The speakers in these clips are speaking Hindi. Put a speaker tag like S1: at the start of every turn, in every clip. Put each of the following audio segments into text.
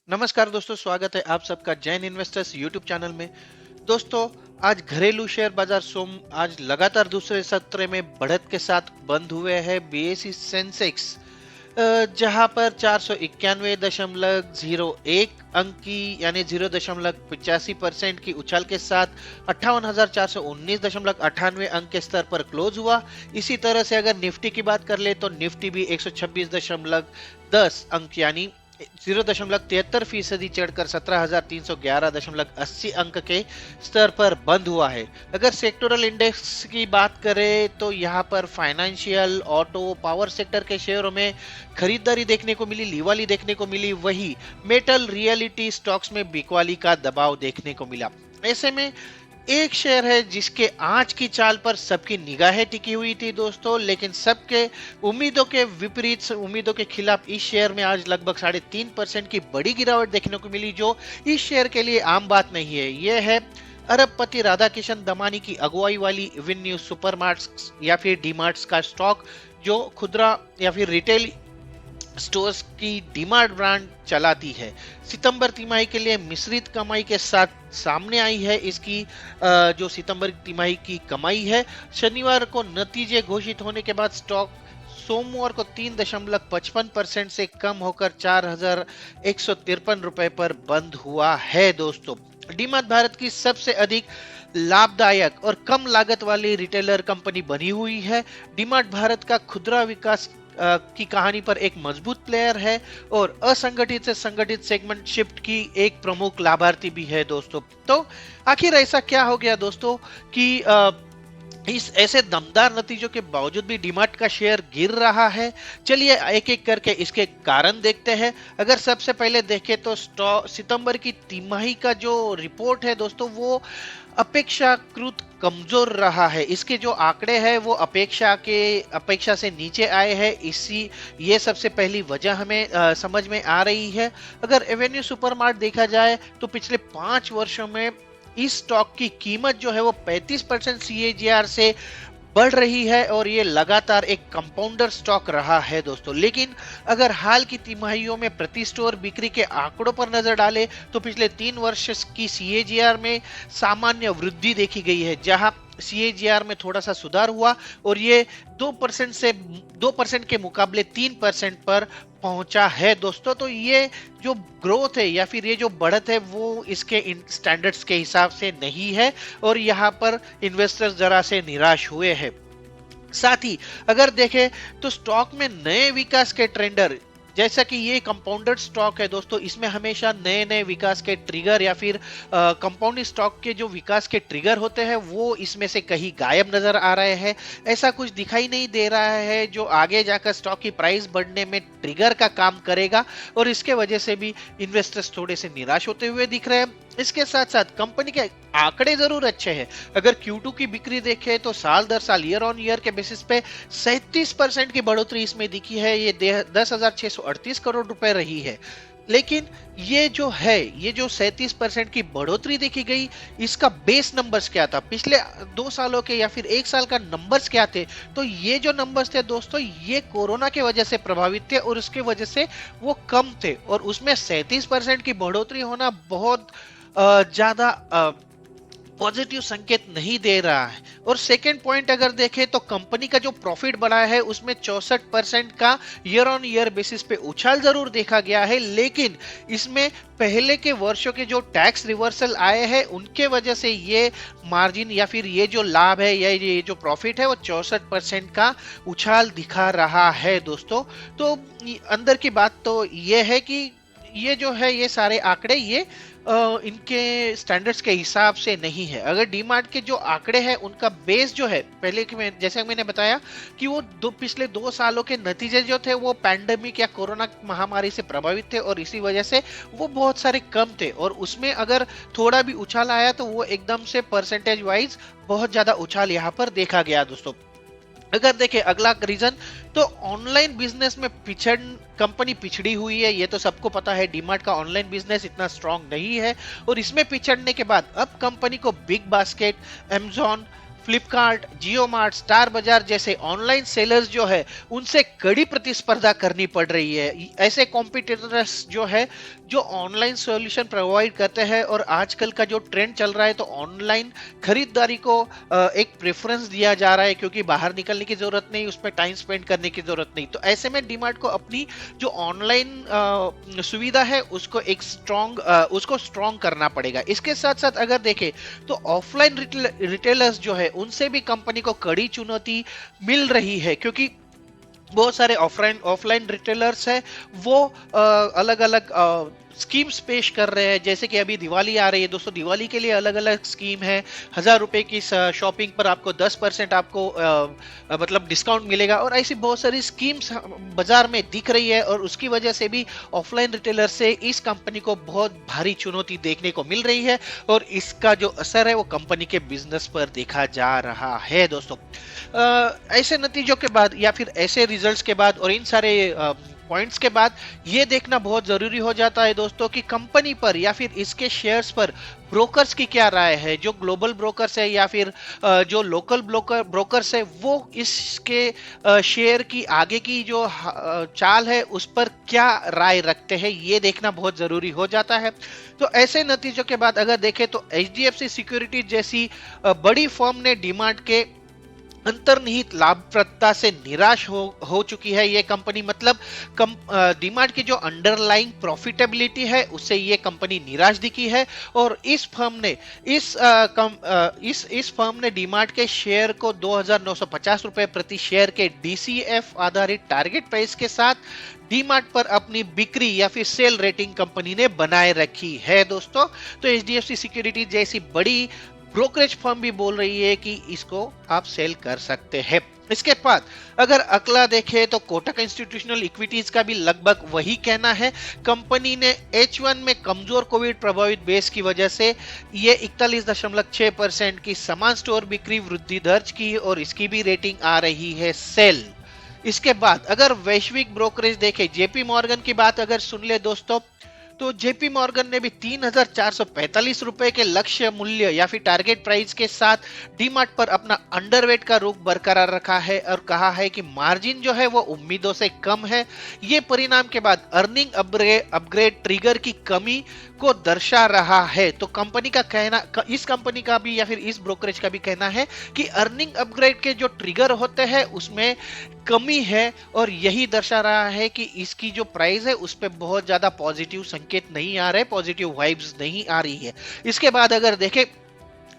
S1: नमस्कार दोस्तों, स्वागत है आप सबका जैन इन्वेस्टर्स यूट्यूब चैनल में। दोस्तों, आज घरेलू शेयर बाजार सोम आज लगातार दूसरे सत्र में बढ़त के साथ बंद हुए हैं। बीएसई सेंसेक्स जहां पर 491.01 अंक की यानी 0.85% की उछाल के साथ 58,419.98 अंक के स्तर पर क्लोज हुआ। इसी तरह से अगर निफ्टी की बात कर ले तो निफ्टी भी 126.10 अंक यानी 0.73% चढ़कर 17,311.80 अंक के स्तर पर बंद हुआ है। अगर सेक्टोरल इंडेक्स की बात करें तो यहाँ पर फाइनेंशियल, ऑटो, पावर सेक्टर के शेयरों में खरीदारी देखने को मिली, लीवाली देखने को मिली। वही मेटल, रियलिटी स्टॉक्स में बिकवाली का दबाव देखने को मिला। ऐसे में एक शेयर है जिसके आज की चाल पर सबकी निगाहें टिकी हुई थी दोस्तों, लेकिन सबके उम्मीदों के विपरीत, उम्मीदों के खिलाफ इस शेयर में आज लगभग 3.5% की बड़ी गिरावट देखने को मिली, जो इस शेयर के लिए आम बात नहीं है। यह है अरबपति राधाकिशन दमानी की अगुवाई वाली एवेन्यू सुपरमार्ट्स या फिर डीमार्ट्स का स्टॉक, जो खुदरा या फिर रिटेल स्टोर्स की डीमार्ट ब्रांड चलाती है। सितंबर तिमाही के लिए मिश्रित कमाई के साथ सामने आई है। इसकी जो सितंबर तिमाही की कमाई है, शनिवार को नतीजे घोषित होने के बाद स्टॉक सोमवार को 3.55% से कम होकर 4,153 रुपए पर बंद हुआ है। दोस्तों, डीमार्ट भारत की सबसे अधिक लाभदायक और कम लागत वाली रिटेलर कंपनी बनी हुई है। डीमार्ट भारत का खुदरा विकास की कहानी पर एक मजबूत प्लेयर है और असंगठित से संगठित सेगमेंट शिफ्ट की एक प्रमुख लाभार्थी भी है। दोस्तों, तो आखिर ऐसा क्या हो गया दोस्तों कि इस ऐसे दमदार नतीजों के बावजूद भी डीमार्ट का शेयर गिर रहा है। चलिए एक एक करके इसके कारण देखते हैं। अगर सबसे पहले देखें तो सितंबर की तिमाही का जो रिपोर्ट है दोस्तों, वो अपेक्षाकृत कमजोर रहा है। इसके जो आंकड़े हैं वो अपेक्षा से नीचे आए हैं। ये सबसे पहली वजह हमें समझ में आ रही है। अगर एवेन्यू सुपरमार्ट देखा जाए तो पिछले 5 वर्षों में इस स्टॉक की कीमत जो है वो 35% सीएजीआर से बढ़ रही है और ये लगातार एक कंपाउंडर स्टॉक रहा है दोस्तों। लेकिन अगर हाल की तिमाहियों में प्रति स्टोर बिक्री के आंकड़ों पर नजर डालें तो पिछले 3 वर्ष की सीएजीआर में सामान्य वृद्धि देखी गई है, जहां सीएजीआर में थोड़ा सा सुधार हुआ और ये 2% के मुकाबले 3% पर पहुंचा है दोस्तों। तो ये जो ग्रोथ है या फिर ये जो बढ़त है वो इसके स्टैंडर्ड्स के हिसाब से नहीं है और यहाँ पर इन्वेस्टर्स जरा से निराश हुए हैं। साथ ही अगर देखें तो स्टॉक में नए विकास के ट्रेंडर, जैसा कि ये कंपाउंडर स्टॉक है दोस्तों, इसमें हमेशा नए नए विकास के ट्रिगर या फिर कंपाउंडिंग स्टॉक के जो विकास के ट्रिगर होते हैं वो इसमें से कहीं गायब नजर आ रहे हैं। ऐसा कुछ दिखाई नहीं दे रहा है जो आगे जाकर स्टॉक की प्राइस बढ़ने में ट्रिगर का काम करेगा और इसके वजह से भी इन्वेस्टर्स थोड़े से निराश होते हुए दिख रहे हैं। इसके साथ साथ कंपनी के आंकड़े जरूर अच्छे हैं। अगर Q2 की बिक्री देखें तो साल दर साल ईयर ऑन ईयर के बेसिस पे 37% की बढ़ोतरी इसमें दिखी है। ये 10,638 करोड़ रुपए रही है। लेकिन ये जो 37% की बढ़ोतरी देखी गई, इसका बेस नंबर्स क्या था, पिछले 2 सालों के या फिर 1 साल का नंबर्स क्या थे? तो ये जो नंबर्स थे दोस्तों, ये कोरोना के वजह से प्रभावित थे और उसके वजह से वो कम थे और उसमें 37% की बढ़ोतरी होना बहुत ज्यादा पॉजिटिव संकेत नहीं दे रहा है। और सेकेंड पॉइंट अगर देखें तो कंपनी का जो प्रॉफिट बढ़ा है उसमें 64% का ईयर ऑन ईयर बेसिस पे उछाल जरूर देखा गया है, लेकिन इसमें पहले के वर्षों के जो टैक्स रिवर्सल आए हैं उनके वजह से ये मार्जिन या फिर ये जो लाभ है या ये जो प्रॉफिट है वो 64% का उछाल दिखा रहा है दोस्तों। तो अंदर की बात तो ये है कि ये जो है ये सारे आंकड़े ये इनके स्टैंडर्ड्स के हिसाब से नहीं है। अगर डीमार्ट के जो आंकड़े हैं उनका बेस जो है, पहले कि जैसे मैंने बताया कि वो पिछले 2 सालों के नतीजे जो थे वो पैंडेमिक या कोरोना महामारी से प्रभावित थे और इसी वजह से वो बहुत सारे कम थे और उसमें अगर थोड़ा भी उछाल आया तो वो एकदम से परसेंटेज वाइज बहुत ज्यादा उछाल यहाँ पर देखा गया दोस्तों। अगर देखें अगला रीजन तो ऑनलाइन बिजनेस में कंपनी पिछड़ी हुई है। ये तो सबको पता है, डीमार्ट का ऑनलाइन बिजनेस इतना स्ट्रांग नहीं है और इसमें पिछड़ने के बाद अब कंपनी को बिग बास्केट, अमेज़न, फ्लिपकार्ट, जियो मार्ट, स्टार बाजार जैसे ऑनलाइन सेलर्स जो है उनसे कड़ी प्रतिस्पर्धा करनी पड़ रही है। ऐसे कॉम्पिटिटर्स जो है जो ऑनलाइन सॉल्यूशन प्रोवाइड करते हैं, और आजकल का जो ट्रेंड चल रहा है तो ऑनलाइन खरीदारी को एक प्रेफरेंस दिया जा रहा है, क्योंकि बाहर निकलने की जरूरत नहीं, उसमें टाइम स्पेंड करने की जरूरत नहीं। तो ऐसे में डीमार्ट को अपनी जो ऑनलाइन सुविधा है उसको स्ट्रॉन्ग करना पड़ेगा। इसके साथ साथ अगर देखें तो ऑफलाइन रिटेलर्स जो है उनसे भी कंपनी को कड़ी चुनौती मिल रही है, क्योंकि बहुत सारे ऑफलाइन ऑफलाइन रिटेलर्स है वो अलग अलग स्कीम्स पेश कर रहे हैं। जैसे कि अभी दिवाली आ रही है दोस्तों, दिवाली के लिए अलग अलग स्कीम है। 1,000 रुपए की शॉपिंग पर आपको 10% आपको मतलब डिस्काउंट मिलेगा, और ऐसी बहुत सारी स्कीम्स बाजार में दिख रही है, और उसकी वजह से भी ऑफलाइन रिटेलर से इस कंपनी को बहुत भारी चुनौती देखने को मिल रही है, और इसका जो असर है वो कंपनी के बिजनेस पर देखा जा रहा है दोस्तों। ऐसे नतीजों के बाद या फिर ऐसे रिजल्ट्स के बाद और इन सारे पॉइंट्स के बाद ये देखना बहुत जरूरी हो जाता है दोस्तों कि कंपनी पर या फिर इसके शेयर्स पर ब्रोकर्स की क्या राय है। जो ग्लोबल ब्रोकर्स है या फिर जो लोकल ब्रोकर्स है वो इसके शेयर की आगे की जो चाल है उस पर क्या राय रखते हैं, ये देखना बहुत जरूरी हो जाता है। तो ऐसे नतीजों के बाद अगर देखें तो एचडीएफसी सिक्योरिटीज जैसी बड़ी फर्म ने डीमार्ट के अंतर्निहित लाभप्रदता से निराश हो चुकी है ये कंपनी। मतलब डीमार्ट की जो अंडरलाइंग प्रॉफिटेबिलिटी है उससे ये कंपनी निराश दिखी है, और इस फर्म ने डीमार्ट के शेयर को 2,950 रुपए प्रति शेयर के डीसीएफ आधारित टारगेट प्राइस के साथ डीमार्ट पर अपनी बिक्री या फिर सेल रेटिंग कंपनी ने बनाए रखी है दोस्तों। तो एचडीएफसी सिक्योरिटीज जैसी बड़ी ब्रोकरेज फर्म भी बोल रही है कि इसको आप सेल कर सकते हैं। इसके बाद अगर अगला देखें तो कोटक इंस्टीट्यूशनल इक्विटीज का भी लगभग वही कहना है। कंपनी ने H1 में कमजोर कोविड प्रभावित बेस की वजह से ये 41.6% की समान स्टोर बिक्री वृद्धि दर्ज की, और इसकी भी रेटिंग आ रही है सेल। इसके बाद अगर वैश्विक ब्रोकरेज देखें, जेपी मॉर्गन की बात अगर सुन ले दोस्तों, तो जेपी मॉर्गन ने भी 3,445 रुपए के लक्ष्य मूल्य या फिर टारगेट प्राइस के साथ डीमार्ट पर अपना अंडरवेट का रुख बरकरार रखा है, और कहा है कि मार्जिन जो है वो उम्मीदों से कम है। ये परिणाम के बाद अर्निंग अपग्रेड ट्रिगर की कमी को दर्शा रहा है। तो कंपनी का कहना, इस कंपनी का भी या फिर इस ब्रोकरेज का भी कहना है कि अर्निंग अपग्रेड के जो ट्रिगर होते हैं उसमें कमी है, और यही दर्शा रहा है कि इसकी जो प्राइस है उस पर बहुत ज्यादा पॉजिटिव संकेत नहीं आ रहे, पॉजिटिव वाइब्स नहीं आ रही है। इसके बाद अगर देखें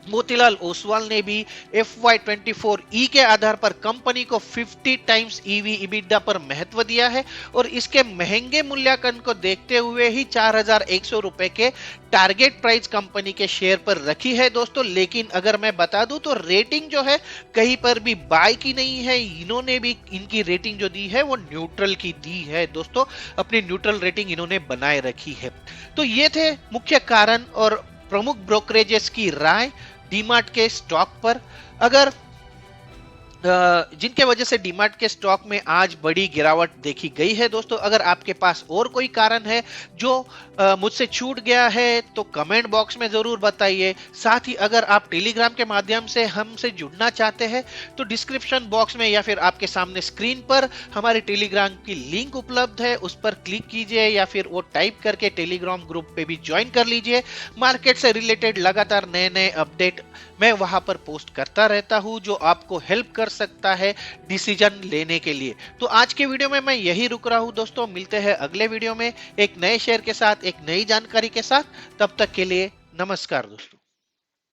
S1: मोतीलाल ओसवाल ने भी FY24 के आधार पर कंपनी को 50 टाइम्स ईवी इबिडा पर महत्व दिया है, और इसके महंगे मूल्यांकन को देखते हुए ही 4,100 रुपए के टारगेट प्राइस कंपनी के शेयर पर रखी है दोस्तों। लेकिन अगर मैं बता दूं तो रेटिंग जो है कहीं पर भी बाय की नहीं है, इन्होंने भी इनकी रेटिंग जो दी है वो न्यूट्रल की दी है दोस्तों, अपनी न्यूट्रल रेटिंग इन्होंने बनाए रखी है। तो ये थे मुख्य कारण और प्रमुख ब्रोकरेजेस की राय डीमार्ट के स्टॉक पर। अगर जिनके वजह से डीमार्ट के स्टॉक में आज बड़ी गिरावट देखी गई है दोस्तों। अगर आपके पास और कोई कारण है जो मुझसे छूट गया है तो कमेंट बॉक्स में जरूर बताइए। साथ ही अगर आप टेलीग्राम के माध्यम से हमसे जुड़ना चाहते हैं तो डिस्क्रिप्शन बॉक्स में या फिर आपके सामने स्क्रीन पर हमारे टेलीग्राम की लिंक उपलब्ध है, उस पर क्लिक कीजिए या फिर वो टाइप करके टेलीग्राम ग्रुप पे भी ज्वाइन कर लीजिए। मार्केट से रिलेटेड लगातार नए नए अपडेट मैं वहां पर पोस्ट करता रहता हूं जो आपको हेल्प कर सकता है डिसीजन लेने के लिए। तो आज के वीडियो में मैं यही रुक रहा हूं दोस्तों, मिलते हैं अगले वीडियो में एक नए शेयर के साथ, एक नई जानकारी के साथ। तब तक के लिए नमस्कार दोस्तों।